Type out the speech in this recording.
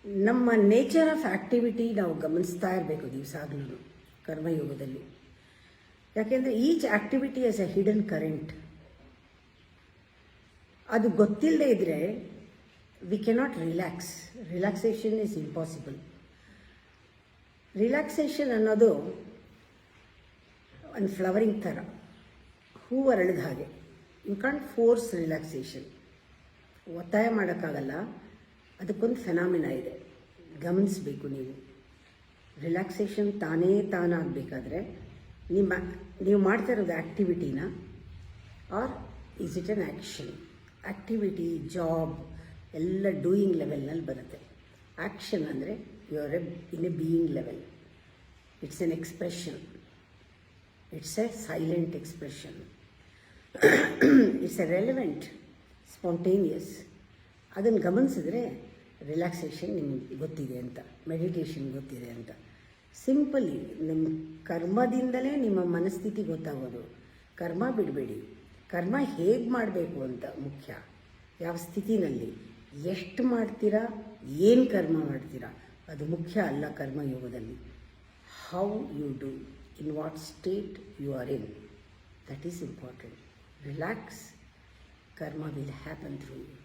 ನಮ್ಮ nature of activity ನಾವು ಗಮನಿಸ್ತಾ ಇರಬೇಕು ದಿವಸಾಗ್ಲೂ ಕರ್ಮಯೋಗದಲ್ಲಿ. ಯಾಕೆಂದರೆ each activity has a hidden current. ಅದು ಗೊತ್ತಿಲ್ಲದೆ ಇದ್ದರೆ we cannot relax. Relaxation is impossible. Relaxation ಅನ್ನೋದು ಒಂದು ಫ್ಲವರಿಂಗ್ ಥರ, ಹೂವು ಅರಳಿದ ಹಾಗೆ. You can't force relaxation. ಒತ್ತಾಯ ಮಾಡೋಕ್ಕಾಗಲ್ಲ. ಅದಕ್ಕೊಂದು ಫೆನಾಮಿನ ಇದೆ, ಗಮನಿಸಬೇಕು ನೀವು. ರಿಲ್ಯಾಕ್ಸೇಷನ್ ತಾನಾಗಬೇಕಾದ್ರೆ ನೀವು ಮಾಡ್ತಾ ಇರೋದು ಆ್ಯಕ್ಟಿವಿಟಿನ, or is it an action? Activity, job ಎಲ್ಲ ಡೂಯಿಂಗ್ ಲೆವೆಲ್ನಲ್ಲಿ ಬರುತ್ತೆ. ಆ್ಯಕ್ಷನ್ ಅಂದರೆ you are in a being level. It's an expression. It's a silent expression. It's a relevant, spontaneous. ಅದನ್ನು ಗಮನಿಸಿದ್ರೆ ರಿಲ್ಯಾಕ್ಸೇಷನ್ ನಿಮ್ಗೆ ಗೊತ್ತಿದೆ ಅಂತ, ಮೆಡಿಟೇಷನ್ ಗೊತ್ತಿದೆ ಅಂತ. ಸಿಂಪಲಿ ನಿಮ್ಮ ಕರ್ಮದಿಂದಲೇ ನಿಮ್ಮ ಮನಸ್ಥಿತಿ ಗೊತ್ತಾಗೋದು. ಕರ್ಮ ಬಿಡಬೇಡಿ. ಕರ್ಮ ಹೇಗೆ ಮಾಡಬೇಕು ಅಂತ ಮುಖ್ಯ. ಯಾವ ಸ್ಥಿತಿನಲ್ಲಿ, ಎಷ್ಟು ಮಾಡ್ತೀರಾ, ಏನು ಕರ್ಮ ಮಾಡ್ತೀರಾ, ಅದು ಮುಖ್ಯ ಅಲ್ಲ ಕರ್ಮಯೋಗದಲ್ಲಿ. How you do, in what state you are in, that is important. Relax, karma will happen through you.